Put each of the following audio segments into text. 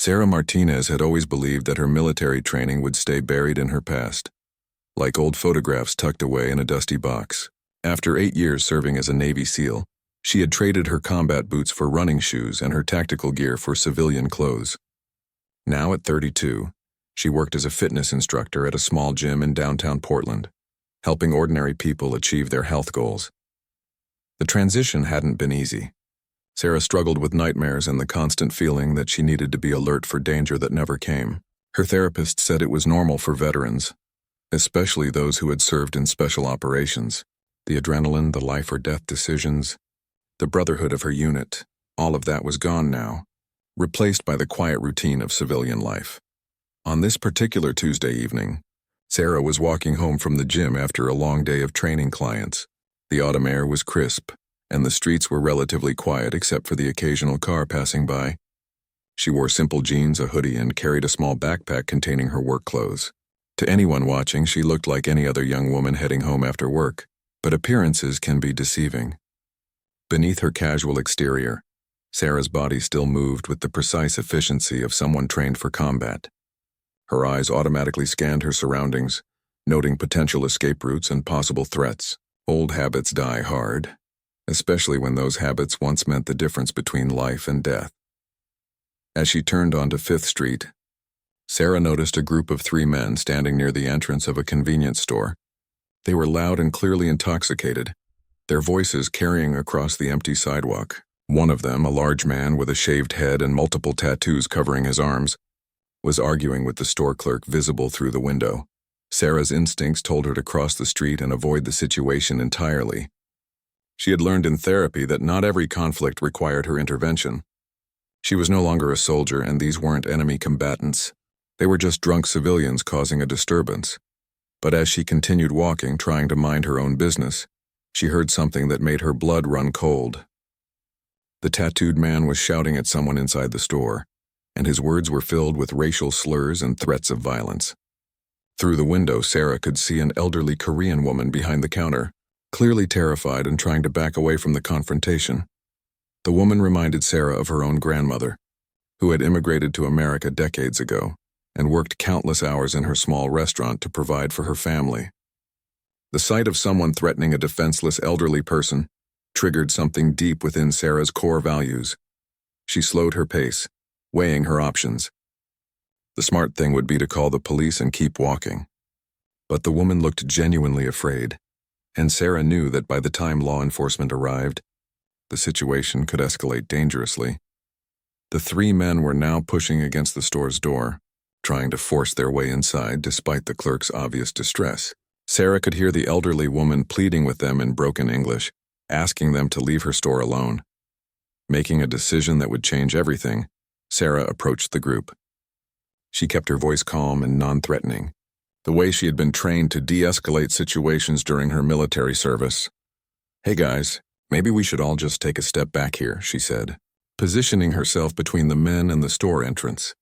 Sarah Martinez had always believed that her military training would stay buried in her past, like old photographs tucked away in a dusty box. After 8 years serving as a Navy SEAL, she had traded her combat boots for running shoes and her tactical gear for civilian clothes. Now at 32, she worked as a fitness instructor at a small gym in downtown Portland, helping ordinary people achieve their health goals. The transition hadn't been easy. Sarah struggled with nightmares and the constant feeling that she needed to be alert for danger that never came. Her therapist said it was normal for veterans, especially those who had served in special operations. The adrenaline, the life or death decisions, the brotherhood of her unit, all of that was gone now, replaced by the quiet routine of civilian life. On this particular Tuesday evening, Sarah was walking home from the gym after a long day of training clients. The autumn air was crisp, and the streets were relatively quiet except for the occasional car passing by. She wore simple jeans, a hoodie, and carried a small backpack containing her work clothes. To anyone watching, she looked like any other young woman heading home after work, but appearances can be deceiving. Beneath her casual exterior, Sarah's body still moved with the precise efficiency of someone trained for combat. Her eyes automatically scanned her surroundings, noting potential escape routes and possible threats. Old habits die hard, especially when those habits once meant the difference between life and death. As she turned onto 5th Street, Sarah noticed a group of 3 men standing near the entrance of a convenience store. They were loud and clearly intoxicated, their voices carrying across the empty sidewalk. One of them, a large man with a shaved head and multiple tattoos covering his arms, was arguing with the store clerk visible through the window. Sarah's instincts told her to cross the street and avoid the situation entirely. She had learned in therapy that not every conflict required her intervention. She was no longer a soldier, and these weren't enemy combatants. They were just drunk civilians causing a disturbance. But as she continued walking, trying to mind her own business, she heard something that made her blood run cold. The tattooed man was shouting at someone inside the store, and his words were filled with racial slurs and threats of violence. Through the window, Sarah could see an elderly Korean woman behind the counter, clearly terrified and trying to back away from the confrontation. The woman reminded Sarah of her own grandmother, who had immigrated to America decades ago and worked countless hours in her small restaurant to provide for her family. The sight of someone threatening a defenseless elderly person triggered something deep within Sarah's core values. She slowed her pace, weighing her options. The smart thing would be to call the police and keep walking. But the woman looked genuinely afraid, and Sarah knew that by the time law enforcement arrived, the situation could escalate dangerously. The 3 men were now pushing against the store's door, trying to force their way inside despite the clerk's obvious distress. Sarah could hear the elderly woman pleading with them in broken English, asking them to leave her store alone. Making a decision that would change everything, Sarah approached the group. She kept her voice calm and non-threatening, the way she had been trained to de-escalate situations during her military service. "Hey guys, maybe we should all just take a step back here," she said, positioning herself between the men and the store entrance.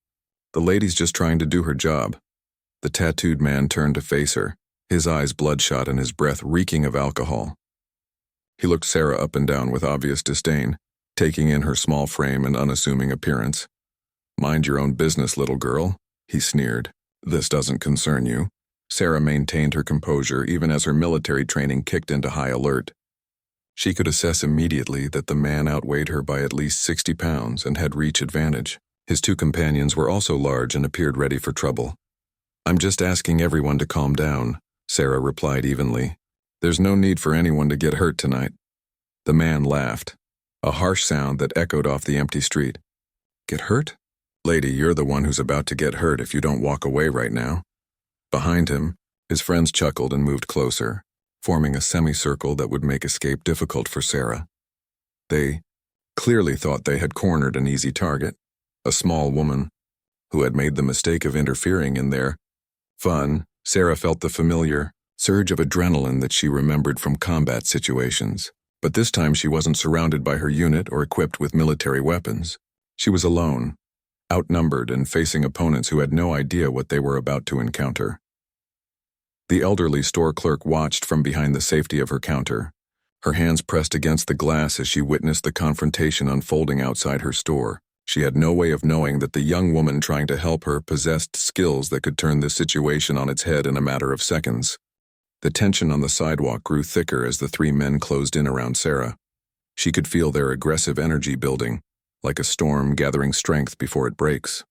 "The lady's just trying to do her job." The tattooed man turned to face her, his eyes bloodshot and his breath reeking of alcohol. He looked Sarah up and down with obvious disdain, taking in her small frame and unassuming appearance. "Mind your own business, little girl," he sneered. "This doesn't concern you." Sarah maintained her composure even as her military training kicked into high alert. She could assess immediately that the man outweighed her by at least 60 pounds and had reach advantage. His 2 companions were also large and appeared ready for trouble. "I'm just asking everyone to calm down," Sarah replied evenly. "There's no need for anyone to get hurt tonight." The man laughed, a harsh sound that echoed off the empty street. "Get hurt? Lady, you're the one who's about to get hurt if you don't walk away right now." Behind him, his friends chuckled and moved closer, forming a semicircle that would make escape difficult for Sarah. They clearly thought they had cornered an easy target, a small woman, who had made the mistake of interfering in their fun. Sarah felt the familiar surge of adrenaline that she remembered from combat situations. But this time she wasn't surrounded by her unit or equipped with military weapons. She was alone, outnumbered and facing opponents who had no idea what they were about to encounter. The elderly store clerk watched from behind the safety of her counter, her hands pressed against the glass as she witnessed the confrontation unfolding outside her store. She had no way of knowing that the young woman trying to help her possessed skills that could turn this situation on its head in a matter of seconds. The tension on the sidewalk grew thicker as the three men closed in around Sarah. She could feel their aggressive energy building, like a storm gathering strength before it breaks.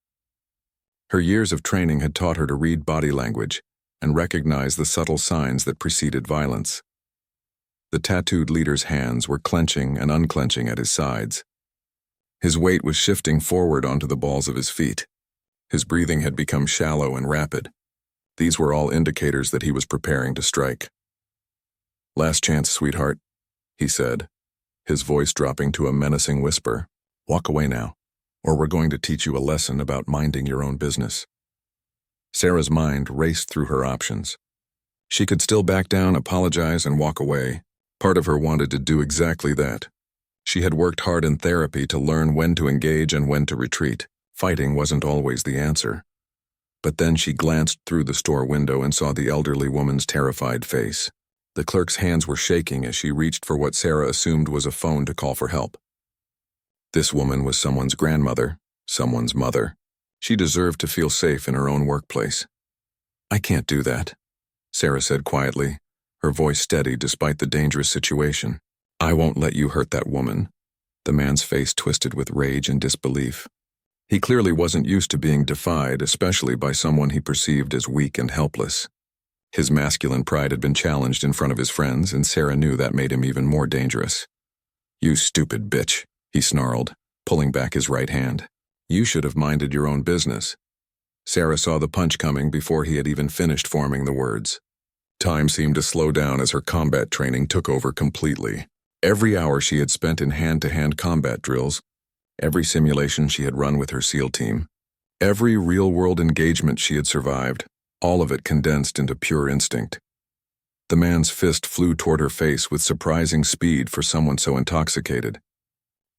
Her years of training had taught her to read body language and recognize the subtle signs that preceded violence. The tattooed leader's hands were clenching and unclenching at his sides. His weight was shifting forward onto the balls of his feet. His breathing had become shallow and rapid. These were all indicators that he was preparing to strike. "Last chance, sweetheart," he said, his voice dropping to a menacing whisper. "Walk away now, or we're going to teach you a lesson about minding your own business." Sarah's mind raced through her options. She could still back down, apologize, and walk away. Part of her wanted to do exactly that. She had worked hard in therapy to learn when to engage and when to retreat. Fighting wasn't always the answer. But then she glanced through the store window and saw the elderly woman's terrified face. The clerk's hands were shaking as she reached for what Sarah assumed was a phone to call for help. This woman was someone's grandmother, someone's mother. She deserved to feel safe in her own workplace. "I can't do that," Sarah said quietly, her voice steady despite the dangerous situation. "I won't let you hurt that woman." The man's face twisted with rage and disbelief. He clearly wasn't used to being defied, especially by someone he perceived as weak and helpless. His masculine pride had been challenged in front of his friends, and Sarah knew that made him even more dangerous. "You stupid bitch," he snarled, pulling back his right hand. "You should have minded your own business." Sarah saw the punch coming before he had even finished forming the words. Time seemed to slow down as her combat training took over completely. Every hour she had spent in hand-to-hand combat drills, every simulation she had run with her SEAL team, every real-world engagement she had survived, all of it condensed into pure instinct. The man's fist flew toward her face with surprising speed for someone so intoxicated.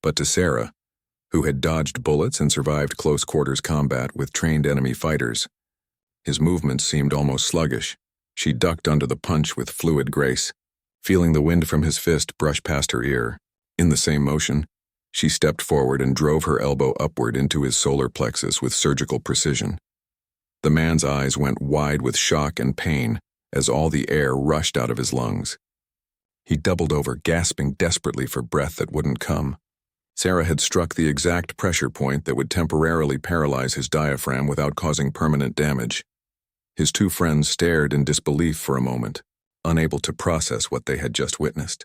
But to Sarah, who had dodged bullets and survived close-quarters combat with trained enemy fighters, his movements seemed almost sluggish. She ducked under the punch with fluid grace, feeling the wind from his fist brush past her ear. In the same motion, she stepped forward and drove her elbow upward into his solar plexus with surgical precision. The man's eyes went wide with shock and pain as all the air rushed out of his lungs. He doubled over, gasping desperately for breath that wouldn't come. Sarah had struck the exact pressure point that would temporarily paralyze his diaphragm without causing permanent damage. His two friends stared in disbelief for a moment, unable to process what they had just witnessed.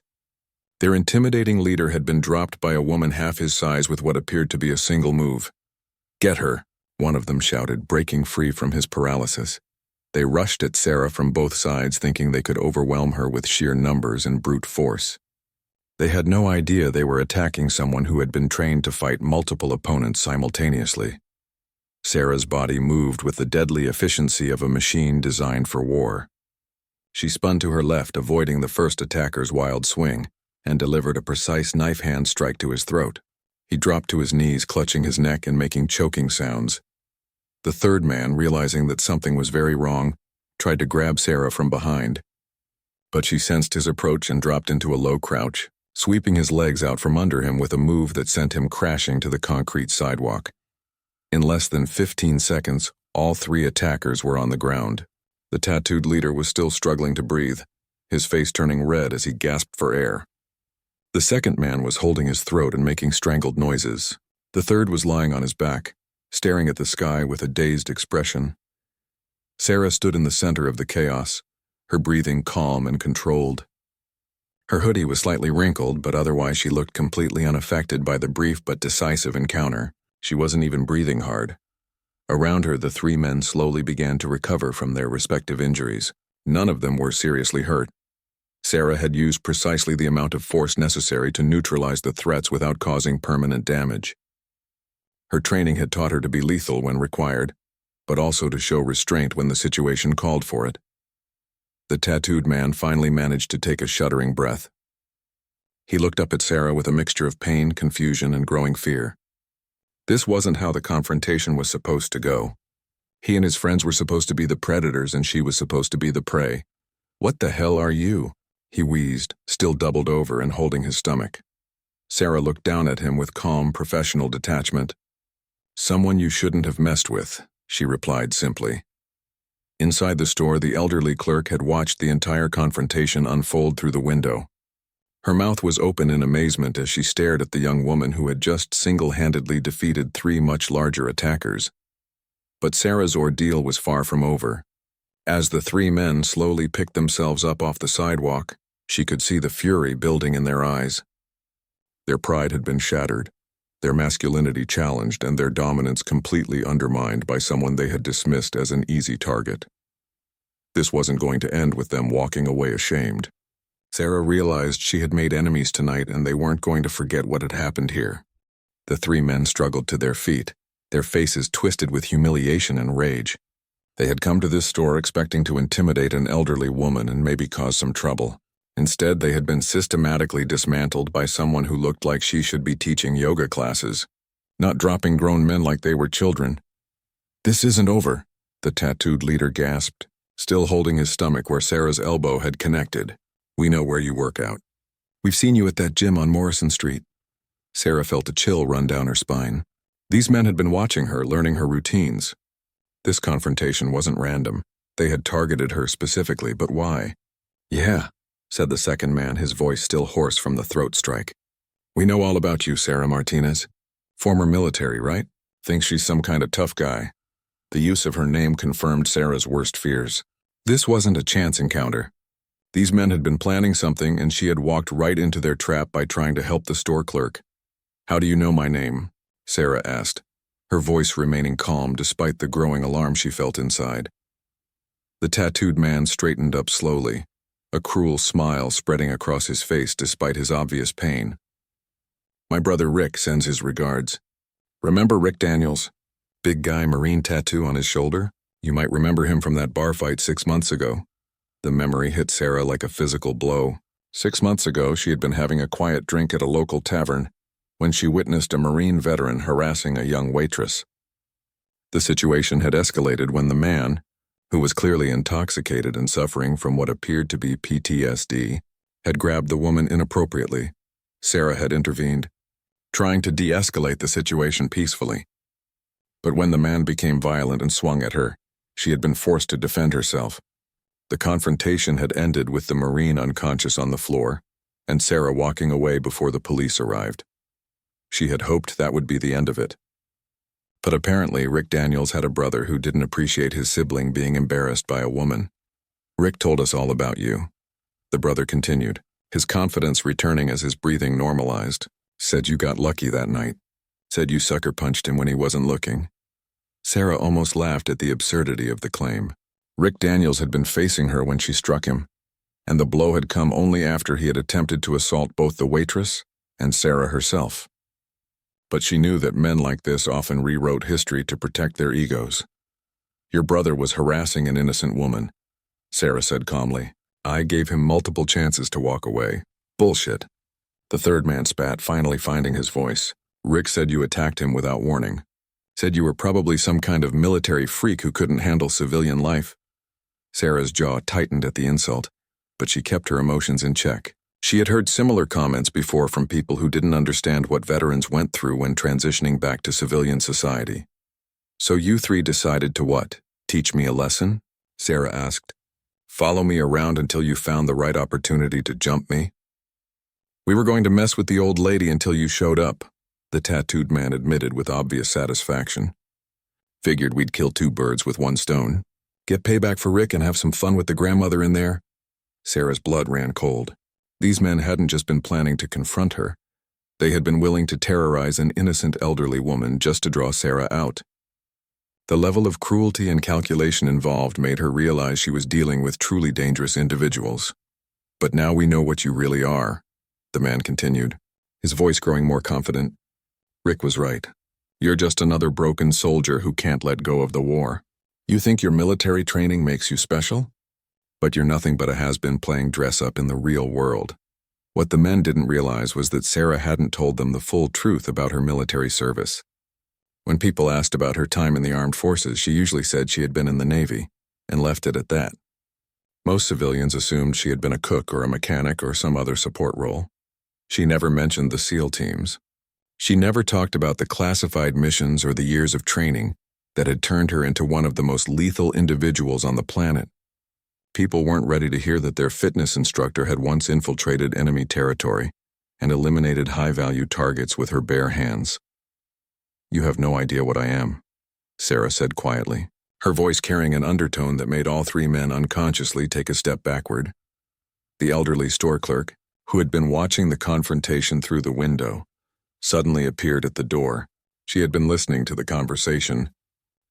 Their intimidating leader had been dropped by a woman half his size with what appeared to be a single move. "Get her," one of them shouted, breaking free from his paralysis. They rushed at Sarah from both sides, thinking they could overwhelm her with sheer numbers and brute force. They had no idea they were attacking someone who had been trained to fight multiple opponents simultaneously. Sarah's body moved with the deadly efficiency of a machine designed for war. She spun to her left, avoiding the first attacker's wild swing, and delivered a precise knife-hand strike to his throat. He dropped to his knees, clutching his neck and making choking sounds. The third man, realizing that something was very wrong, tried to grab Sarah from behind. But she sensed his approach and dropped into a low crouch, sweeping his legs out from under him with a move that sent him crashing to the concrete sidewalk. In less than 15 seconds, all three attackers were on the ground. The tattooed leader was still struggling to breathe, his face turning red as he gasped for air. The second man was holding his throat and making strangled noises. The third was lying on his back, staring at the sky with a dazed expression. Sarah stood in the center of the chaos, her breathing calm and controlled. Her hoodie was slightly wrinkled, but otherwise she looked completely unaffected by the brief but decisive encounter. She wasn't even breathing hard. Around her, the three men slowly began to recover from their respective injuries. None of them were seriously hurt. Sarah had used precisely the amount of force necessary to neutralize the threats without causing permanent damage. Her training had taught her to be lethal when required, but also to show restraint when the situation called for it. The tattooed man finally managed to take a shuddering breath. He looked up at Sarah with a mixture of pain, confusion, and growing fear. This wasn't how the confrontation was supposed to go. He and his friends were supposed to be the predators and she was supposed to be the prey. "What the hell are you?" he wheezed, still doubled over and holding his stomach. Sarah looked down at him with calm, professional detachment. "Someone you shouldn't have messed with," she replied simply. Inside the store, the elderly clerk had watched the entire confrontation unfold through the window. Her mouth was open in amazement as she stared at the young woman who had just single-handedly defeated 3 much larger attackers. But Sarah's ordeal was far from over. As the 3 men slowly picked themselves up off the sidewalk, she could see the fury building in their eyes. Their pride had been shattered, their masculinity challenged, and their dominance completely undermined by someone they had dismissed as an easy target. This wasn't going to end with them walking away ashamed. Sarah realized she had made enemies tonight, and they weren't going to forget what had happened here. The 3 men struggled to their feet, their faces twisted with humiliation and rage. They had come to this store expecting to intimidate an elderly woman and maybe cause some trouble. Instead, they had been systematically dismantled by someone who looked like she should be teaching yoga classes, not dropping grown men like they were children. "This isn't over," the tattooed leader gasped, still holding his stomach where Sarah's elbow had connected. "We know where you work out. We've seen you at that gym on Morrison Street." Sarah felt a chill run down her spine. These men had been watching her, learning her routines. This confrontation wasn't random. They had targeted her specifically, but why? "Yeah," said the second man, his voice still hoarse from the throat strike. "We know all about you, Sarah Martinez. Former military, right? Thinks she's some kind of tough guy." The use of her name confirmed Sarah's worst fears. This wasn't a chance encounter. These men had been planning something, and she had walked right into their trap by trying to help the store clerk. "How do you know my name?" Sarah asked, her voice remaining calm despite the growing alarm she felt inside. The tattooed man straightened up slowly, a cruel smile spreading across his face despite his obvious pain. "My brother Rick sends his regards. Remember Rick Daniels? Big guy, Marine tattoo on his shoulder? You might remember him from that bar fight 6 months ago." The memory hit Sarah like a physical blow. 6 months ago, she had been having a quiet drink at a local tavern when she witnessed a Marine veteran harassing a young waitress. The situation had escalated when the man, who was clearly intoxicated and suffering from what appeared to be PTSD, had grabbed the woman inappropriately. Sarah had intervened, trying to de-escalate the situation peacefully. But when the man became violent and swung at her, she had been forced to defend herself. The confrontation had ended with the Marine unconscious on the floor, and Sarah walking away before the police arrived. She had hoped that would be the end of it. But apparently, Rick Daniels had a brother who didn't appreciate his sibling being embarrassed by a woman. "Rick told us all about you," the brother continued, his confidence returning as his breathing normalized. "Said you got lucky that night. Said you sucker punched him when he wasn't looking." Sarah almost laughed at the absurdity of the claim. Rick Daniels had been facing her when she struck him, and the blow had come only after he had attempted to assault both the waitress and Sarah herself. But she knew that men like this often rewrote history to protect their egos. "Your brother was harassing an innocent woman," Sarah said calmly. "I gave him multiple chances to walk away." "Bullshit." The third man spat, finally finding his voice. "Rick said you attacked him without warning. Said you were probably some kind of military freak who couldn't handle civilian life." Sarah's jaw tightened at the insult, but she kept her emotions in check. She had heard similar comments before from people who didn't understand what veterans went through when transitioning back to civilian society. "So you 3 decided to what? Teach me a lesson?" Sarah asked. "Follow me around until you found the right opportunity to jump me?" "We were going to mess with the old lady until you showed up," the tattooed man admitted with obvious satisfaction. "Figured we'd kill 2 birds with 1 stone. Get payback for Rick and have some fun with the grandmother in there." Sarah's blood ran cold. These men hadn't just been planning to confront her. They had been willing to terrorize an innocent elderly woman just to draw Sarah out. The level of cruelty and calculation involved made her realize she was dealing with truly dangerous individuals. "But now we know what you really are," the man continued, his voice growing more confident. "Rick was right. You're just another broken soldier who can't let go of the war. You think your military training makes you special? But you're nothing but a has-been playing dress-up in the real world." What the men didn't realize was that Sarah hadn't told them the full truth about her military service. When people asked about her time in the armed forces, she usually said she had been in the Navy, and left it at that. Most civilians assumed she had been a cook or a mechanic or some other support role. She never mentioned the SEAL teams. She never talked about the classified missions or the years of training that had turned her into one of the most lethal individuals on the planet. People weren't ready to hear that their fitness instructor had once infiltrated enemy territory and eliminated high-value targets with her bare hands. "You have no idea what I am," Sarah said quietly, her voice carrying an undertone that made all three men unconsciously take a step backward. The elderly store clerk, who had been watching the confrontation through the window, suddenly appeared at the door. She had been listening to the conversation,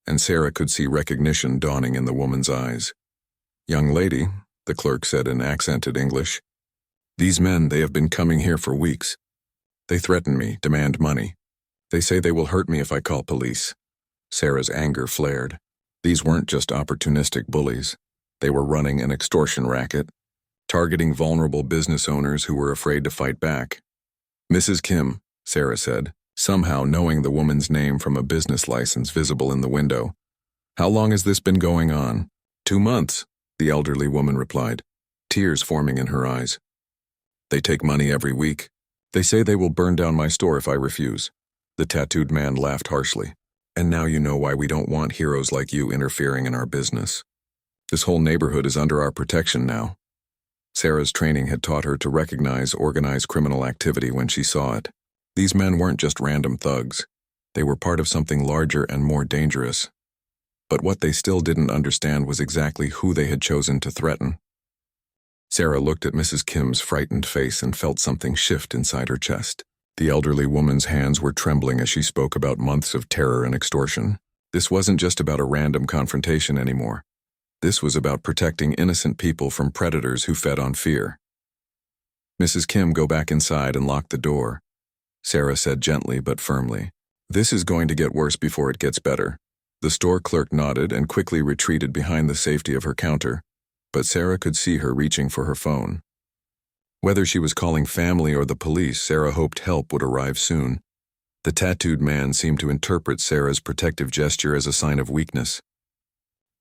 and Sarah could see recognition dawning in the woman's eyes. "Young lady," the clerk said in accented English, "these men, they have been coming here for weeks. They threaten me, demand money. They say they will hurt me if I call police." Sarah's anger flared. These weren't just opportunistic bullies. They were running an extortion racket, targeting vulnerable business owners who were afraid to fight back. "Mrs. Kim," Sarah said, somehow knowing the woman's name from a business license visible in the window. "How long has this been going on?" "2 months," the elderly woman replied, tears forming in her eyes. "They take money every week. They say they will burn down my store if I refuse." The tattooed man laughed harshly. "And now you know why we don't want heroes like you interfering in our business. This whole neighborhood is under our protection now." Sarah's training had taught her to recognize organized criminal activity when she saw it. These men weren't just random thugs. They were part of something larger and more dangerous. But what they still didn't understand was exactly who they had chosen to threaten. Sarah looked at Mrs. Kim's frightened face and felt something shift inside her chest. The elderly woman's hands were trembling as she spoke about months of terror and extortion. This wasn't just about a random confrontation anymore. This was about protecting innocent people from predators who fed on fear. "Mrs. Kim, go back inside and lock the door," Sarah said gently but firmly. "This is going to get worse before it gets better." The store clerk nodded and quickly retreated behind the safety of her counter, but Sarah could see her reaching for her phone. Whether she was calling family or the police, Sarah hoped help would arrive soon. The tattooed man seemed to interpret Sarah's protective gesture as a sign of weakness.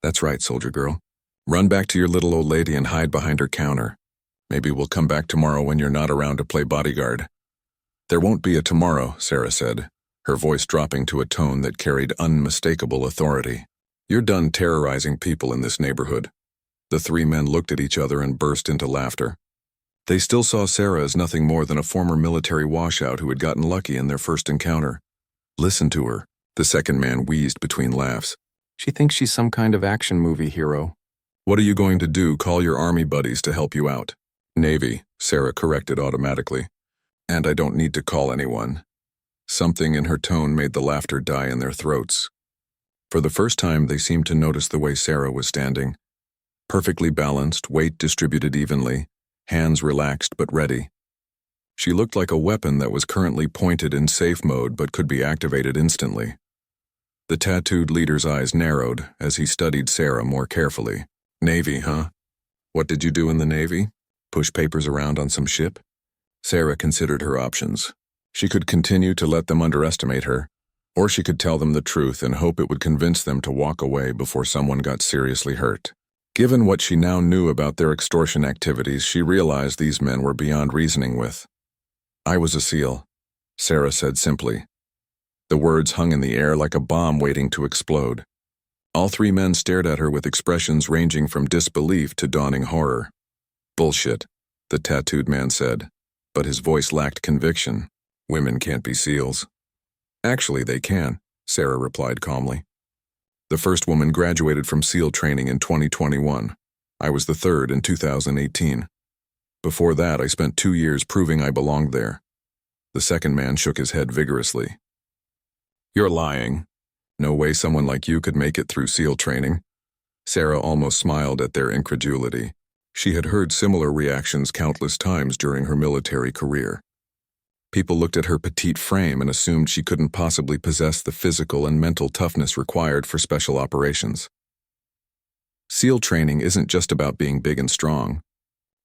"That's right, soldier girl. Run back to your little old lady and hide behind her counter. Maybe we'll come back tomorrow when you're not around to play bodyguard." "There won't be a tomorrow," Sarah said, her voice dropping to a tone that carried unmistakable authority. "You're done terrorizing people in this neighborhood." The three men looked at each other and burst into laughter. They still saw Sarah as nothing more than a former military washout who had gotten lucky in their first encounter. "Listen to her," the second man wheezed between laughs. "She thinks she's some kind of action movie hero." "What are you going to do? Call your army buddies to help you out." "Navy," Sarah corrected automatically. "And I don't need to call anyone." Something in her tone made the laughter die in their throats. For the first time, they seemed to notice the way Sarah was standing. Perfectly balanced, weight distributed evenly, hands relaxed but ready. She looked like a weapon that was currently pointed in safe mode but could be activated instantly. The tattooed leader's eyes narrowed as he studied Sarah more carefully. "Navy, huh? What did you do in the Navy? Push papers around on some ship?" Sarah considered her options. She could continue to let them underestimate her, or she could tell them the truth and hope it would convince them to walk away before someone got seriously hurt. Given what she now knew about their extortion activities, she realized these men were beyond reasoning with. "I was a SEAL," Sarah said simply. The words hung in the air like a bomb waiting to explode. All three men stared at her with expressions ranging from disbelief to dawning horror. "Bullshit," the tattooed man said, but his voice lacked conviction. "Women can't be SEALs." "Actually, they can," Sarah replied calmly. "The first woman graduated from SEAL training in 2021. I was the third in 2018. Before that, I spent 2 years proving I belonged there." The second man shook his head vigorously. "You're lying. No way someone like you could make it through SEAL training." Sarah almost smiled at their incredulity. She had heard similar reactions countless times during her military career. People looked at her petite frame and assumed she couldn't possibly possess the physical and mental toughness required for special operations. "SEAL training isn't just about being big and strong,"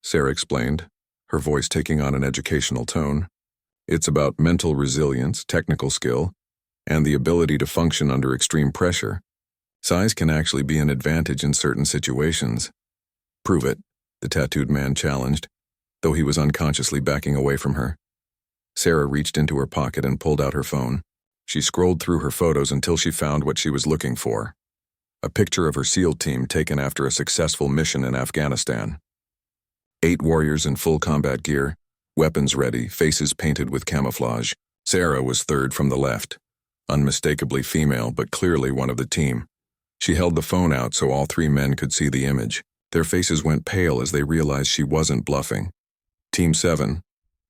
Sarah explained, her voice taking on an educational tone. "It's about mental resilience, technical skill, and the ability to function under extreme pressure. Size can actually be an advantage in certain situations." "Prove it," the tattooed man challenged, though he was unconsciously backing away from her. Sarah reached into her pocket and pulled out her phone. She scrolled through her photos until she found what she was looking for. A picture of her SEAL team taken after a successful mission in Afghanistan. 8 warriors in full combat gear, weapons ready, faces painted with camouflage. Sarah was third from the left. Unmistakably female, but clearly one of the team. She held the phone out so all 3 men could see the image. Their faces went pale as they realized she wasn't bluffing. Team 7,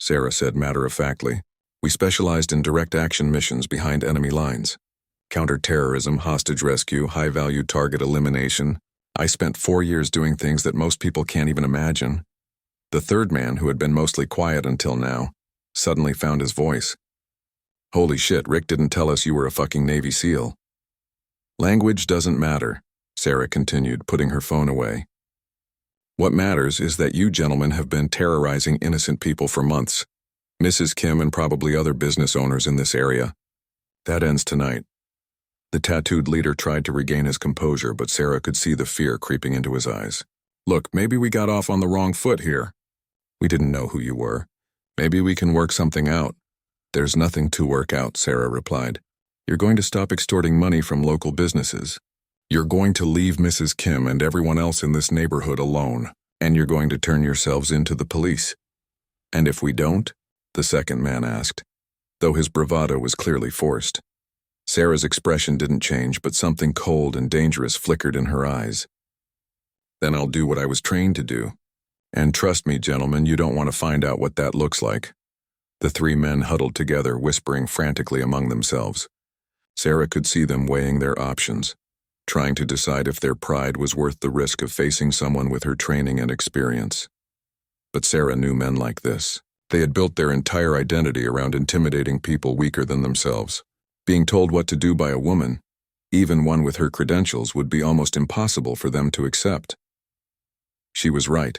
Sarah said matter-of-factly. We specialized in direct action missions behind enemy lines. Counter-terrorism, hostage rescue, high-value target elimination. I spent 4 years doing things that most people can't even imagine. The third man, who had been mostly quiet until now, suddenly found his voice. Holy shit, Rick didn't tell us you were a fucking Navy SEAL. Language doesn't matter, Sarah continued, putting her phone away. What matters is that you gentlemen have been terrorizing innocent people for months. Mrs. Kim and probably other business owners in this area. That ends tonight. The tattooed leader tried to regain his composure, but Sarah could see the fear creeping into his eyes. Look, maybe we got off on the wrong foot here. We didn't know who you were. Maybe we can work something out. There's nothing to work out, Sarah replied. You're going to stop extorting money from local businesses. You're going to leave Mrs. Kim and everyone else in this neighborhood alone, and you're going to turn yourselves into the police. And if we don't? The second man asked, though his bravado was clearly forced. Sarah's expression didn't change, but something cold and dangerous flickered in her eyes. Then I'll do what I was trained to do. And trust me, gentlemen, you don't want to find out what that looks like. The 3 men huddled together, whispering frantically among themselves. Sarah could see them weighing their options, trying to decide if their pride was worth the risk of facing someone with her training and experience. But Sarah knew men like this. They had built their entire identity around intimidating people weaker than themselves. Being told what to do by a woman, even one with her credentials, would be almost impossible for them to accept. She was right.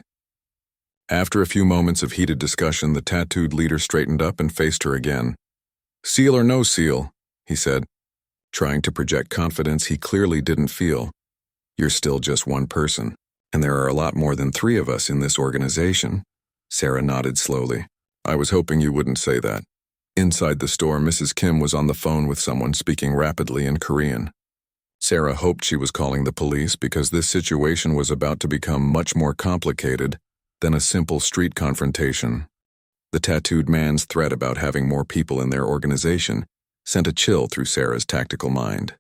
After a few moments of heated discussion, the tattooed leader straightened up and faced her again. "Seal or no seal," he said, trying to project confidence he clearly didn't feel. "You're still just one person, and there are a lot more than 3 of us in this organization." Sarah nodded slowly. "I was hoping you wouldn't say that." Inside the store, Mrs. Kim was on the phone with someone speaking rapidly in Korean. Sarah hoped she was calling the police because this situation was about to become much more complicated than a simple street confrontation. The tattooed man's threat about having more people in their organization sent a chill through Sarah's tactical mind.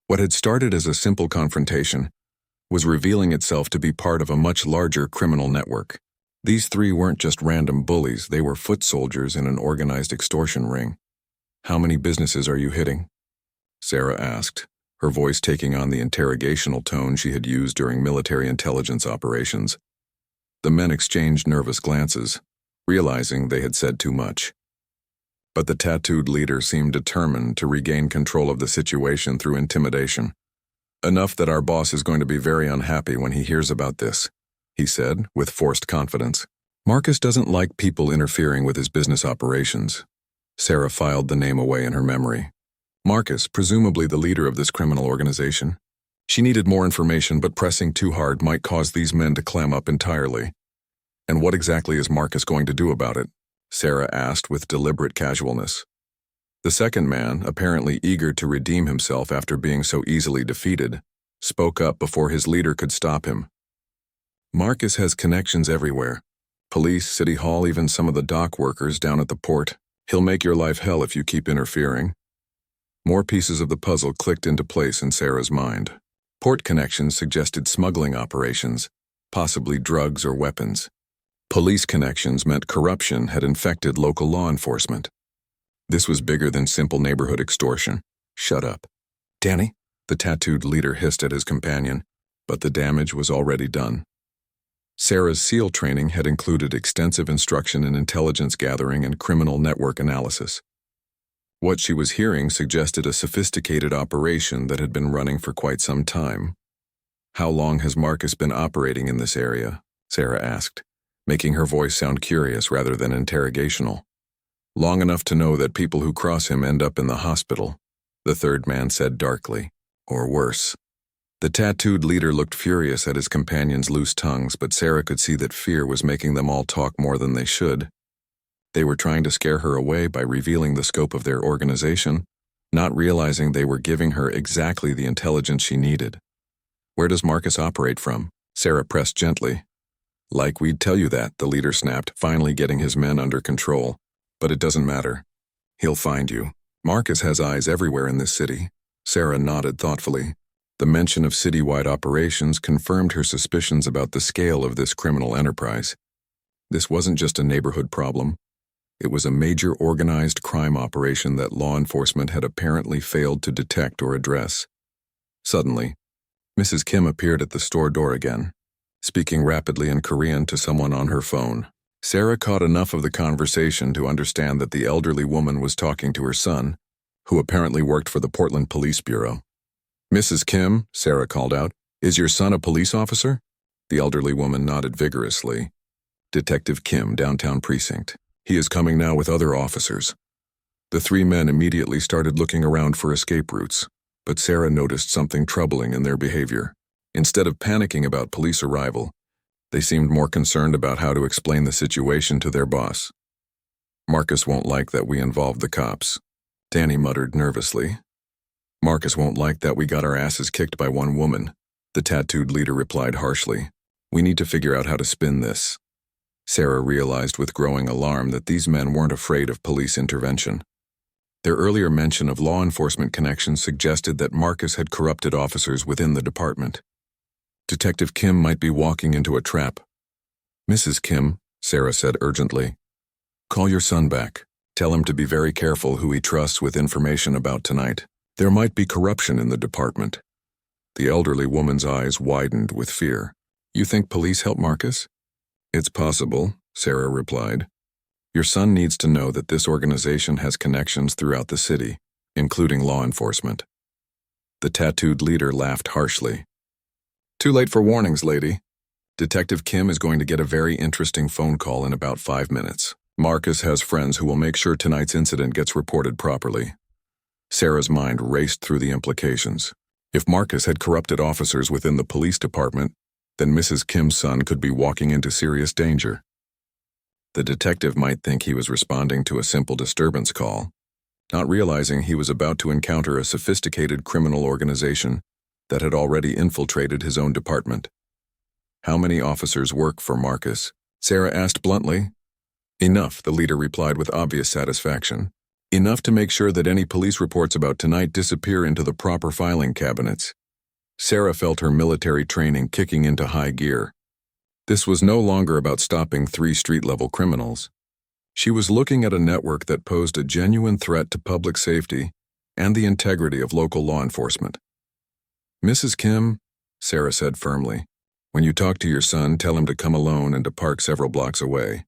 What had started as a simple confrontation was revealing itself to be part of a much larger criminal network. These 3 weren't just random bullies, they were foot soldiers in an organized extortion ring. "How many businesses are you hitting?" Sarah asked, her voice taking on the interrogational tone she had used during military intelligence operations. The men exchanged nervous glances, realizing they had said too much. But the tattooed leader seemed determined to regain control of the situation through intimidation. "Enough that our boss is going to be very unhappy when he hears about this," he said, with forced confidence. "Marcus doesn't like people interfering with his business operations." Sarah filed the name away in her memory. Marcus, presumably the leader of this criminal organization. She needed more information, but pressing too hard might cause these men to clam up entirely. "And what exactly is Marcus going to do about it?" Sarah asked with deliberate casualness. The second man, apparently eager to redeem himself after being so easily defeated, spoke up before his leader could stop him. "Marcus has connections everywhere. Police, city hall, even some of the dock workers down at the port. He'll make your life hell if you keep interfering." More pieces of the puzzle clicked into place in Sarah's mind. Port connections suggested smuggling operations, possibly drugs or weapons. Police connections meant corruption had infected local law enforcement. This was bigger than simple neighborhood extortion. "Shut up, Danny," the tattooed leader hissed at his companion, but the damage was already done. Sarah's SEAL training had included extensive instruction in intelligence gathering and criminal network analysis. What she was hearing suggested a sophisticated operation that had been running for quite some time. "How long has Marcus been operating in this area?" Sarah asked, making her voice sound curious rather than interrogational. "Long enough to know that people who cross him end up in the hospital," the third man said darkly. "Or worse." The tattooed leader looked furious at his companions' loose tongues, but Sarah could see that fear was making them all talk more than they should. They were trying to scare her away by revealing the scope of their organization, not realizing they were giving her exactly the intelligence she needed. Where does Marcus operate from? Sarah pressed gently. Like we'd tell you that, the leader snapped, finally getting his men under control. But it doesn't matter. He'll find you. Marcus has eyes everywhere in this city. Sarah nodded thoughtfully. The mention of citywide operations confirmed her suspicions about the scale of this criminal enterprise. This wasn't just a neighborhood problem. It was a major organized crime operation that law enforcement had apparently failed to detect or address. Suddenly, Mrs. Kim appeared at the store door again, speaking rapidly in Korean to someone on her phone. Sarah caught enough of the conversation to understand that the elderly woman was talking to her son, who apparently worked for the Portland Police Bureau. Mrs. Kim, Sarah called out, is your son a police officer? The elderly woman nodded vigorously. Detective Kim, downtown precinct. He is coming now with other officers. The three men immediately started looking around for escape routes, but Sarah noticed something troubling in their behavior. Instead of panicking about police arrival, they seemed more concerned about how to explain the situation to their boss. Marcus won't like that we involved the cops, Danny muttered nervously. Marcus won't like that we got our asses kicked by one woman, the tattooed leader replied harshly. We need to figure out how to spin this. Sarah realized with growing alarm that these men weren't afraid of police intervention. Their earlier mention of law enforcement connections suggested that Marcus had corrupted officers within the department. Detective Kim might be walking into a trap. Mrs. Kim, Sarah said urgently, call your son back. Tell him to be very careful who he trusts with information about tonight. There might be corruption in the department. The elderly woman's eyes widened with fear. You think police help Marcus? It's possible, Sarah replied. Your son needs to know that this organization has connections throughout the city, including law enforcement. The tattooed leader laughed harshly. Too late for warnings, lady. Detective Kim is going to get a very interesting phone call in about 5 minutes. Marcus has friends who will make sure tonight's incident gets reported properly. Sarah's mind raced through the implications. If Marcus had corrupted officers within the police department, then Mrs. Kim's son could be walking into serious danger. The detective might think he was responding to a simple disturbance call, not realizing he was about to encounter a sophisticated criminal organization that had already infiltrated his own department. How many officers work for Marcus? Sarah asked bluntly. Enough, the leader replied with obvious satisfaction. Enough to make sure that any police reports about tonight disappear into the proper filing cabinets. Sarah felt her military training kicking into high gear. This was no longer about stopping 3 street-level criminals. She was looking at a network that posed a genuine threat to public safety and the integrity of local law enforcement. Mrs. Kim, Sarah said firmly, when you talk to your son, tell him to come alone and to park several blocks away.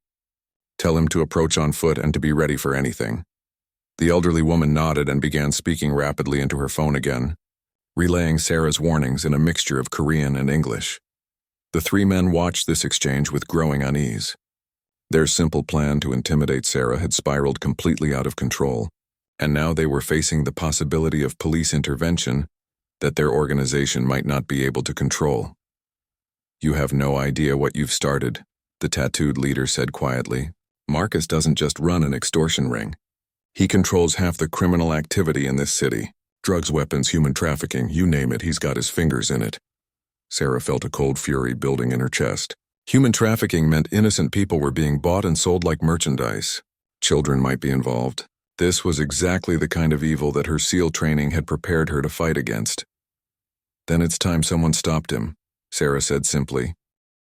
Tell him to approach on foot and to be ready for anything. The elderly woman nodded and began speaking rapidly into her phone again, relaying Sarah's warnings in a mixture of Korean and English. The 3 men watched this exchange with growing unease. Their simple plan to intimidate Sarah had spiraled completely out of control, and now they were facing the possibility of police intervention that their organization might not be able to control. You have no idea what you've started, the tattooed leader said quietly. Marcus doesn't just run an extortion ring. He controls half the criminal activity in this city. Drugs, weapons, human trafficking, you name it, he's got his fingers in it. Sarah felt a cold fury building in her chest. Human trafficking meant innocent people were being bought and sold like merchandise. Children might be involved. This was exactly the kind of evil that her SEAL training had prepared her to fight against. Then it's time someone stopped him, Sarah said simply.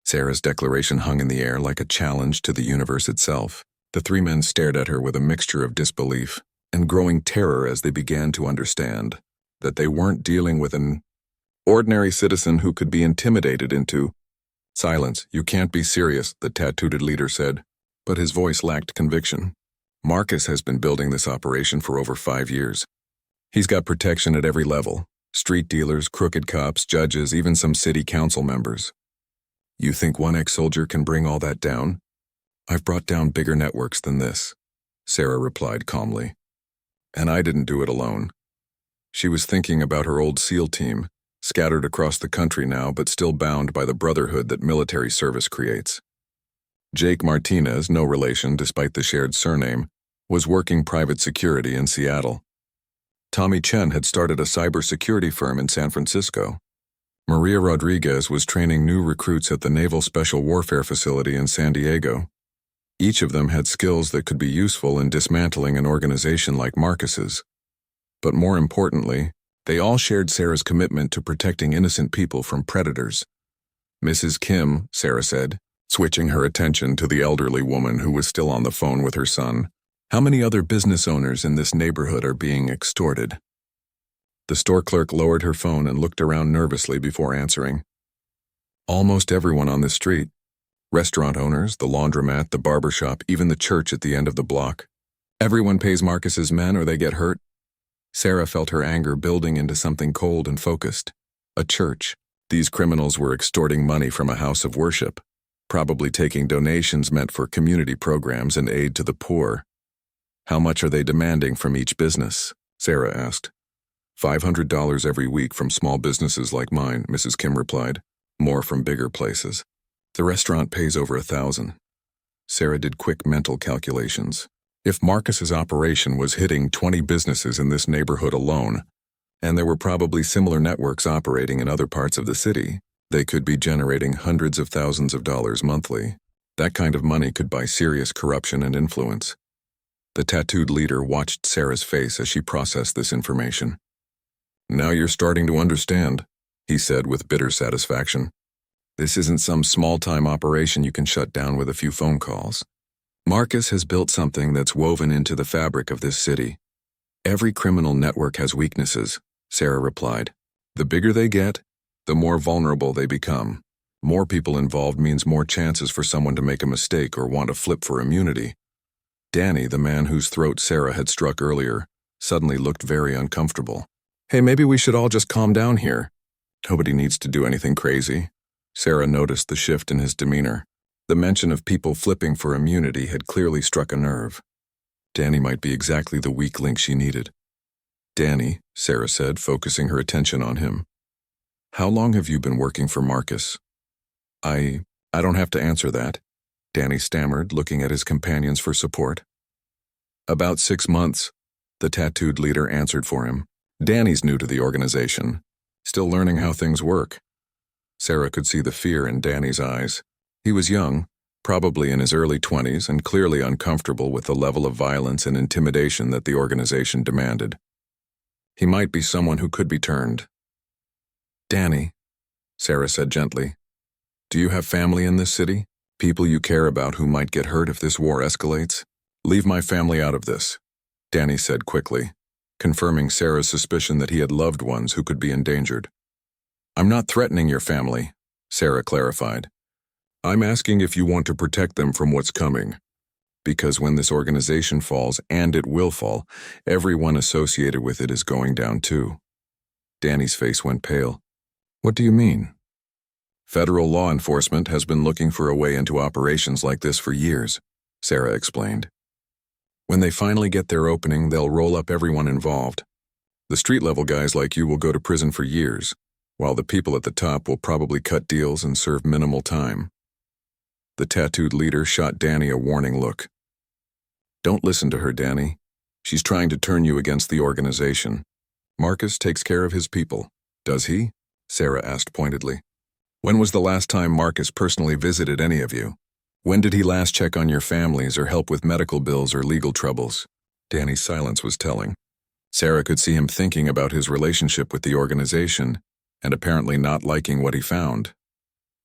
Sarah's declaration hung in the air like a challenge to the universe itself. The 3 men stared at her with a mixture of disbelief and growing terror as they began to understand that they weren't dealing with an ordinary citizen who could be intimidated into silence. You can't be serious, the tattooed leader said, but his voice lacked conviction. Marcus has been building this operation for over 5 years. He's got protection at every level. Street dealers, crooked cops, judges, even some city council members. You think one ex-soldier can bring all that down? I've brought down bigger networks than this, Sarah replied calmly. And I didn't do it alone. She was thinking about her old SEAL team, scattered across the country now but still bound by the brotherhood that military service creates. Jake Martinez, no relation despite the shared surname, was working private security in Seattle. Tommy Chen had started a cybersecurity firm in San Francisco. Maria Rodriguez was training new recruits at the Naval Special Warfare Facility in San Diego. Each of them had skills that could be useful in dismantling an organization like Marcus's. But more importantly, they all shared Sarah's commitment to protecting innocent people from predators. "Mrs. Kim," Sarah said, switching her attention to the elderly woman who was still on the phone with her son, "how many other business owners in this neighborhood are being extorted?" The store clerk lowered her phone and looked around nervously before answering. "Almost everyone on this street. Restaurant owners, the laundromat, the barber shop, even the church at the end of the block. Everyone pays Marcus's men or they get hurt." Sarah felt her anger building into something cold and focused. A church. These criminals were extorting money from a house of worship, probably taking donations meant for community programs and aid to the poor. "How much are they demanding from each business?" Sarah asked. $500 every week from small businesses like mine," Mrs. Kim replied. "More from bigger places. The restaurant pays over $1,000. Sarah did quick mental calculations. If Marcus's operation was hitting 20 businesses in this neighborhood alone, and there were probably similar networks operating in other parts of the city, they could be generating hundreds of thousands of dollars monthly. That kind of money could buy serious corruption and influence. The tattooed leader watched Sarah's face as she processed this information. "Now you're starting to understand," he said with bitter satisfaction. "This isn't some small-time operation you can shut down with a few phone calls. Marcus has built something that's woven into the fabric of this city. Every criminal network has weaknesses," Sarah replied. "The bigger they get, the more vulnerable they become. More people involved means more chances for someone to make a mistake or want to flip for immunity." Danny, the man whose throat Sarah had struck earlier, suddenly looked very uncomfortable. "Hey, maybe we should all just calm down here. Nobody needs to do anything crazy." Sarah noticed the shift in his demeanor. The mention of people flipping for immunity had clearly struck a nerve. Danny might be exactly the weak link she needed. "Danny," Sarah said, focusing her attention on him. "How long have you been working for Marcus?" I don't have to answer that," Danny stammered, looking at his companions for support. "About 6 months," the tattooed leader answered for him. "Danny's new to the organization, still learning how things work." Sarah could see the fear in Danny's eyes. He was young, probably in his early 20s, and clearly uncomfortable with the level of violence and intimidation that the organization demanded. He might be someone who could be turned. "Danny," Sarah said gently, "do you have family in this city? People you care about who might get hurt if this war escalates?" "Leave my family out of this," Danny said quickly, confirming Sarah's suspicion that he had loved ones who could be endangered. "I'm not threatening your family," Sarah clarified. "I'm asking if you want to protect them from what's coming. Because when this organization falls, and it will fall, everyone associated with it is going down too." Danny's face went pale. "What do you mean?" "Federal law enforcement has been looking for a way into operations like this for years," Sarah explained. "When they finally get their opening, they'll roll up everyone involved. The street-level guys like you will go to prison for years, while the people at the top will probably cut deals and serve minimal time." The tattooed leader shot Danny a warning look. "Don't listen to her, Danny. She's trying to turn you against the organization. Marcus takes care of his people, does he?" Sarah asked pointedly. "When was the last time Marcus personally visited any of you? When did he last check on your families or help with medical bills or legal troubles?" Danny's silence was telling. Sarah could see him thinking about his relationship with the organization and apparently not liking what he found.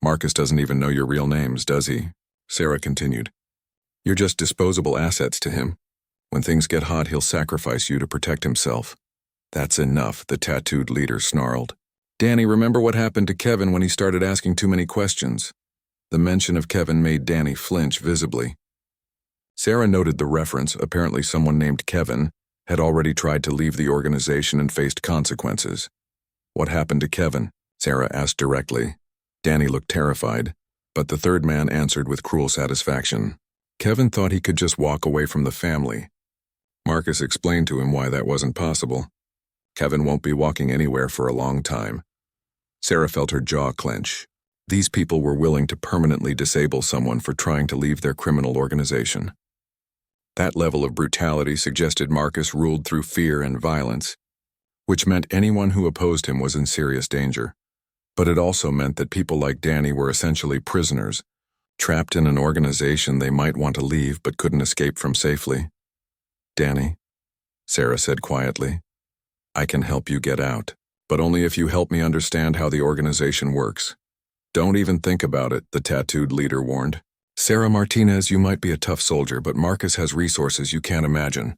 "Marcus doesn't even know your real names, does he?" Sarah continued. "You're just disposable assets to him. When things get hot, he'll sacrifice you to protect himself." "That's enough," the tattooed leader snarled. "Danny, remember what happened to Kevin when he started asking too many questions?" The mention of Kevin made Danny flinch visibly. Sarah noted the reference. Apparently someone named Kevin had already tried to leave the organization and faced consequences. "What happened to Kevin?" Sarah asked directly. Danny looked terrified, but the third man answered with cruel satisfaction. "Kevin thought he could just walk away from the family. Marcus explained to him why that wasn't possible. Kevin won't be walking anywhere for a long time." Sarah felt her jaw clench. These people were willing to permanently disable someone for trying to leave their criminal organization. That level of brutality suggested Marcus ruled through fear and violence, which meant anyone who opposed him was in serious danger. But it also meant that people like Danny were essentially prisoners, trapped in an organization they might want to leave but couldn't escape from safely. "Danny," Sarah said quietly, "I can help you get out, but only if you help me understand how the organization works." "Don't even think about it," the tattooed leader warned. "Sarah Martinez, you might be a tough soldier, but Marcus has resources you can't imagine.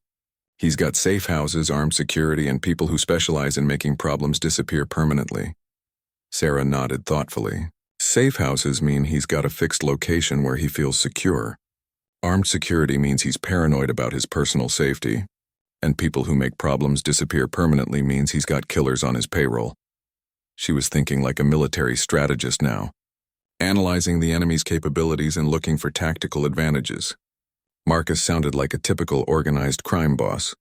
He's got safe houses, armed security, and people who specialize in making problems disappear permanently." Sarah nodded thoughtfully. "Safe houses mean he's got a fixed location where he feels secure. Armed security means he's paranoid about his personal safety. And people who make problems disappear permanently means he's got killers on his payroll." She was thinking like a military strategist now, analyzing the enemy's capabilities and looking for tactical advantages. Marcus sounded like a typical organized crime boss,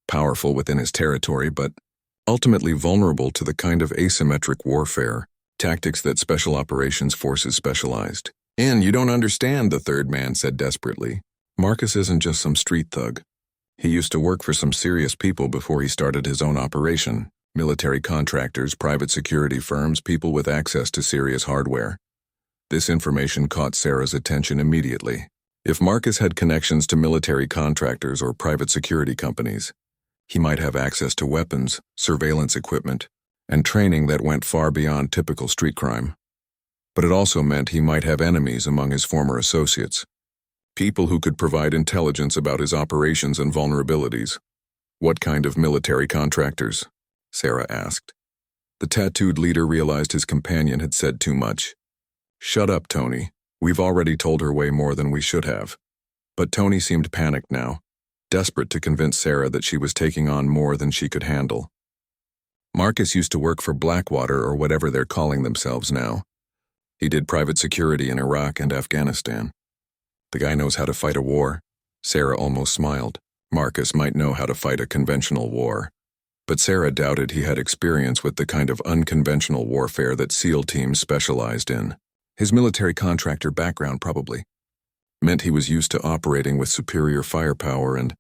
powerful within his territory, but ultimately vulnerable to the kind of asymmetric warfare, tactics that special operations forces specialized. "And you don't understand," the third man said desperately. "Marcus isn't just some street thug. He used to work for some serious people before he started his own operation. Military contractors, private security firms, people with access to serious hardware." This information caught Sarah's attention immediately. If Marcus had connections to military contractors or private security companies, he might have access to weapons, surveillance equipment, and training that went far beyond typical street crime. But it also meant he might have enemies among his former associates, people who could provide intelligence about his operations and vulnerabilities. "What kind of military contractors?" Sarah asked. The tattooed leader realized his companion had said too much. "Shut up, Tony. We've already told her way more than we should have." But Tony seemed panicked now, desperate to convince Sarah that she was taking on more than she could handle. "Marcus used to work for Blackwater, or whatever they're calling themselves now. He did private security in Iraq and Afghanistan. The guy knows how to fight a war." Sarah almost smiled. Marcus might know how to fight a conventional war, but Sarah doubted he had experience with the kind of unconventional warfare that SEAL teams specialized in. His military contractor background probably meant he was used to operating with superior firepower and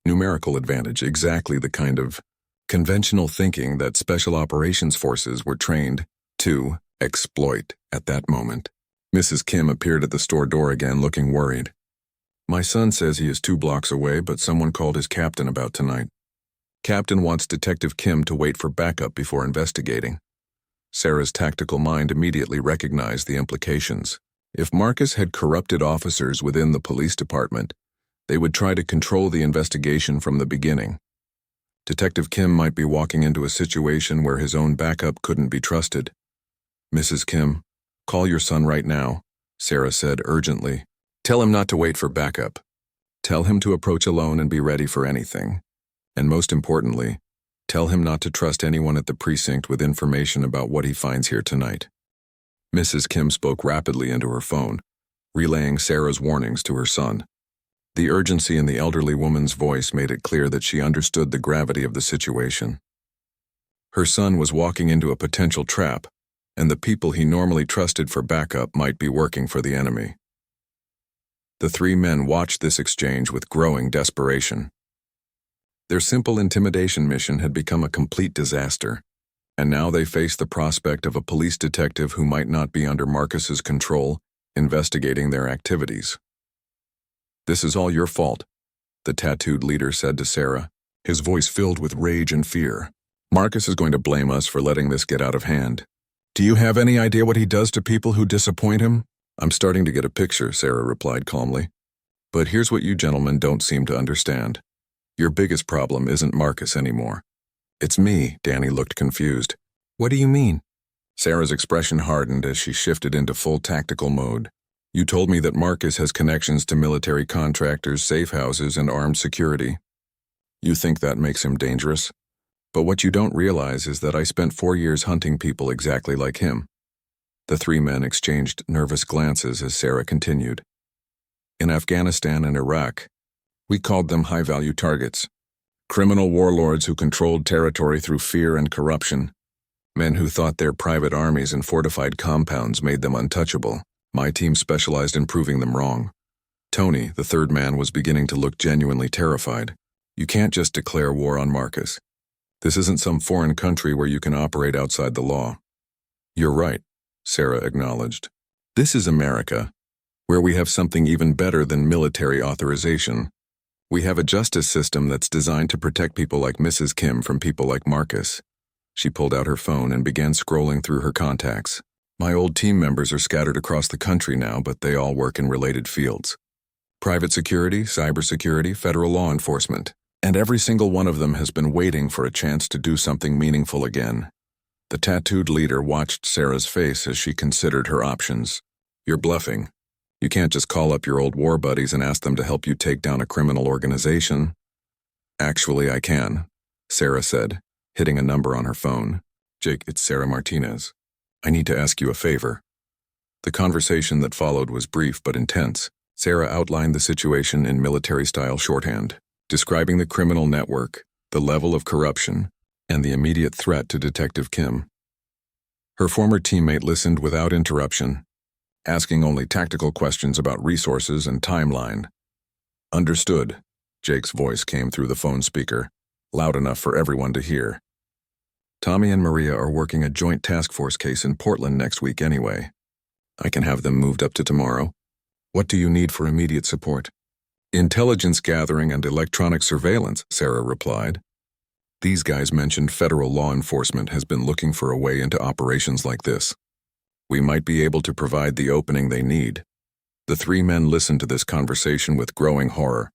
numerical advantage, exactly the kind of conventional thinking that special operations forces were trained to exploit at that moment. Mrs. Kim appeared at the store door again, looking worried. "My son says he is 2 blocks away, but someone called his captain about tonight. Captain wants Detective Kim to wait for backup before investigating." Sarah's tactical mind immediately recognized the implications. If Marcus had corrupted officers within the police department, they would try to control the investigation from the beginning. Detective Kim might be walking into a situation where his own backup couldn't be trusted. "Mrs. Kim, call your son right now," Sarah said urgently. "Tell him not to wait for backup. Tell him to approach alone and be ready for anything. And most importantly, tell him not to trust anyone at the precinct with information about what he finds here tonight." Mrs. Kim spoke rapidly into her phone, relaying Sarah's warnings to her son. The urgency in the elderly woman's voice made it clear that she understood the gravity of the situation. Her son was walking into a potential trap, and the people he normally trusted for backup might be working for the enemy. The 3 men watched this exchange with growing desperation. Their simple intimidation mission had become a complete disaster, and now they faced the prospect of a police detective who might not be under Marcus's control, investigating their activities. "This is all your fault," the tattooed leader said to Sarah, his voice filled with rage and fear. "Marcus is going to blame us for letting this get out of hand. Do you have any idea what he does to people who disappoint him?" "I'm starting to get a picture," Sarah replied calmly. "But here's what you gentlemen don't seem to understand. Your biggest problem isn't Marcus anymore. It's me." Danny looked confused. "What do you mean?" Sarah's expression hardened as she shifted into full tactical mode. "You told me that Marcus has connections to military contractors, safe houses, and armed security. You think that makes him dangerous? But what you don't realize is that I spent 4 years hunting people exactly like him." The 3 men exchanged nervous glances as Sarah continued. "In Afghanistan and Iraq, we called them high-value targets. Criminal warlords who controlled territory through fear and corruption. Men who thought their private armies and fortified compounds made them untouchable. My team specialized in proving them wrong. Tony, the third man, was beginning to look genuinely terrified. You can't just declare war on Marcus. This isn't some foreign country where you can operate outside the law. You're right, Sarah acknowledged. This is America, where we have something even better than military authorization. We have a justice system that's designed to protect people like Mrs. Kim from people like Marcus. She pulled out her phone and began scrolling through her contacts. My old team members are scattered across the country now, but they all work in related fields. Private security, cybersecurity, federal law enforcement. And every single one of them has been waiting for a chance to do something meaningful again. The tattooed leader watched Sarah's face as she considered her options. You're bluffing. You can't just call up your old war buddies and ask them to help you take down a criminal organization. Actually, I can, Sarah said, hitting a number on her phone. Jake, it's Sarah Martinez. I need to ask you a favor. The conversation that followed was brief but intense. Sarah outlined the situation in military-style shorthand, describing the criminal network, the level of corruption, and the immediate threat to Detective Kim. Her former teammate listened without interruption, asking only tactical questions about resources and timeline. Understood, Jake's voice came through the phone speaker, loud enough for everyone to hear. Tommy and Maria are working a joint task force case in Portland next week anyway. I can have them moved up to tomorrow. What do you need for immediate support? Intelligence gathering and electronic surveillance, Sarah replied. These guys mentioned federal law enforcement has been looking for a way into operations like this. We might be able to provide the opening they need. The three men listened to this conversation with growing horror.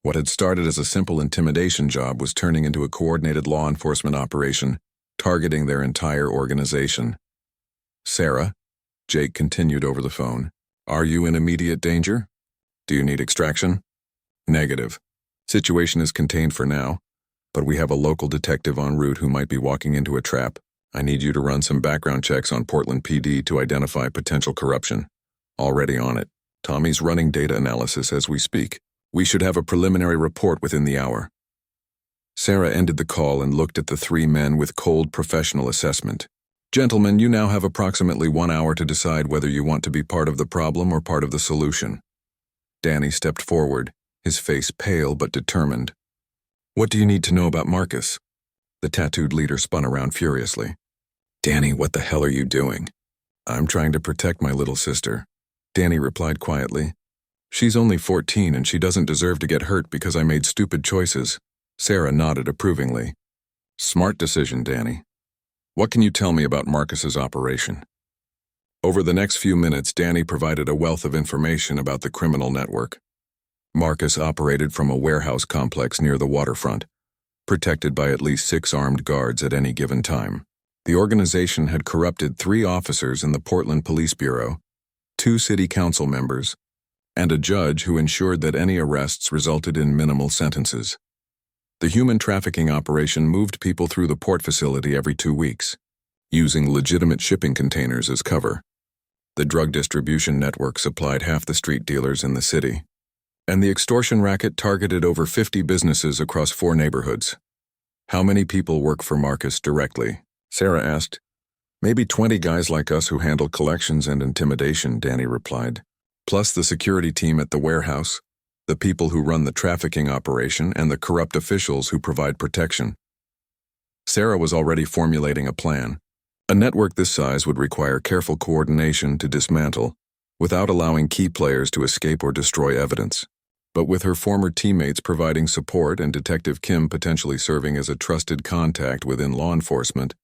What had started as a simple intimidation job was turning into a coordinated law enforcement operation, targeting their entire organization. Sarah, Jake continued over the phone, are you in immediate danger? Do you need extraction? Negative. Situation is contained for now, but we have a local detective en route who might be walking into a trap. I need you to run some background checks on Portland PD to identify potential corruption. Already on it. Tommy's running data analysis as we speak. We should have a preliminary report within the hour. Sarah ended the call and looked at the three men with cold professional assessment. Gentlemen, you now have approximately 1 hour to decide whether you want to be part of the problem or part of the solution. Danny stepped forward, his face pale but determined. What do you need to know about Marcus? The tattooed leader spun around furiously. Danny, what the hell are you doing? I'm trying to protect my little sister. Danny replied quietly. She's only 14 and she doesn't deserve to get hurt because I made stupid choices. Sarah nodded approvingly. Smart decision, Danny. What can you tell me about Marcus's operation? Over the next few minutes, Danny provided a wealth of information about the criminal network. Marcus operated from a warehouse complex near the waterfront, protected by at least 6 armed guards at any given time. The organization had corrupted 3 officers in the Portland Police Bureau, 2 city council members, and a judge who ensured that any arrests resulted in minimal sentences. The human trafficking operation moved people through the port facility every 2 weeks, using legitimate shipping containers as cover. The drug distribution network supplied half the street dealers in the city, and the extortion racket targeted over 50 businesses across 4 neighborhoods. How many people work for Marcus directly? Sarah asked. Maybe 20 guys like us who handle collections and intimidation, Danny replied. Plus the security team at the warehouse, the people who run the trafficking operation, and the corrupt officials who provide protection. Sarah was already formulating a plan. A network this size would require careful coordination to dismantle, without allowing key players to escape or destroy evidence. But with her former teammates providing support and Detective Kim potentially serving as a trusted contact within law enforcement,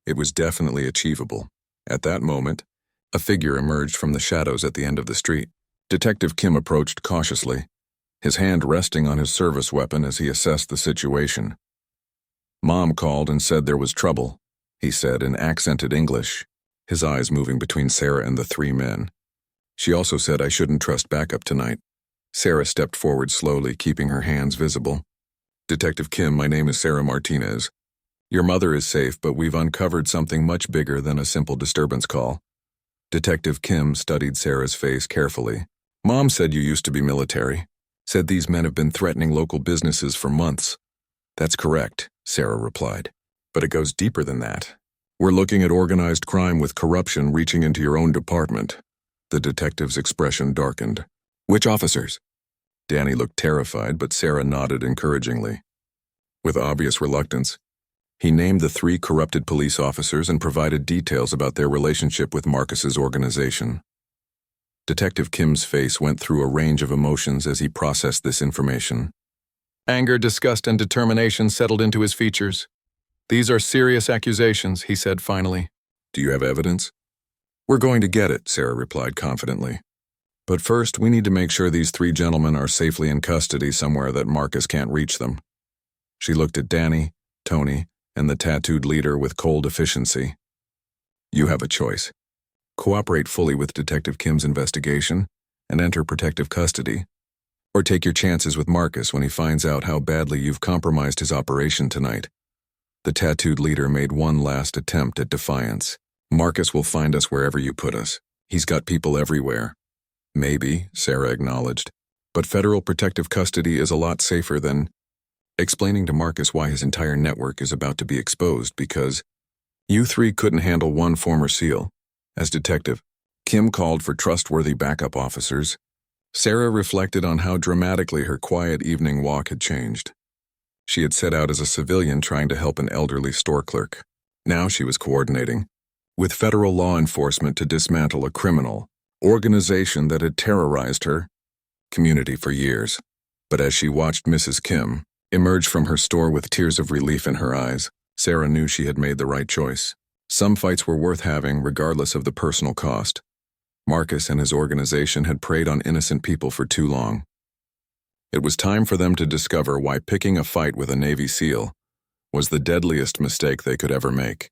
it was definitely achievable. At that moment, a figure emerged from the shadows at the end of the street. Detective Kim approached cautiously, his hand resting on his service weapon as he assessed the situation. Mom called and said there was trouble, he said in accented English, his eyes moving between Sarah and the 3 men. She also said I shouldn't trust backup tonight. Sarah stepped forward slowly, keeping her hands visible. Detective Kim, my name is Sarah Martinez. Your mother is safe, but we've uncovered something much bigger than a simple disturbance call. Detective Kim studied Sarah's face carefully. Mom said you used to be military. Said these men have been threatening local businesses for months. That's correct, Sarah replied. But it goes deeper than that. We're looking at organized crime with corruption reaching into your own department. The detective's expression darkened. Which officers? Danny looked terrified, but Sarah nodded encouragingly. With obvious reluctance, he named the 3 corrupted police officers and provided details about their relationship with Marcus's organization. Detective Kim's face went through a range of emotions as he processed this information. Anger, disgust, and determination settled into his features. These are serious accusations, he said finally. Do you have evidence? We're going to get it, Sarah replied confidently. But first, we need to make sure these 3 gentlemen are safely in custody somewhere that Marcus can't reach them. She looked at Danny, Tony, and the tattooed leader with cold efficiency. You have a choice. Cooperate fully with Detective Kim's investigation and enter protective custody, or take your chances with Marcus when he finds out how badly you've compromised his operation tonight. The tattooed leader made one last attempt at defiance. Marcus will find us wherever you put us. He's got people everywhere. Maybe, Sarah acknowledged, but federal protective custody is a lot safer than explaining to Marcus why his entire network is about to be exposed because you 3 couldn't handle one former SEAL. As Detective Kim called for trustworthy backup officers, Sarah reflected on how dramatically her quiet evening walk had changed. She had set out as a civilian trying to help an elderly store clerk. Now she was coordinating with federal law enforcement to dismantle a criminal organization that had terrorized her community for years. But as she watched Mrs. Kim emerge from her store with tears of relief in her eyes, Sarah knew she had made the right choice. Some fights were worth having regardless of the personal cost. Marcus and his organization had preyed on innocent people for too long. It was time for them to discover why picking a fight with a Navy SEAL was the deadliest mistake they could ever make.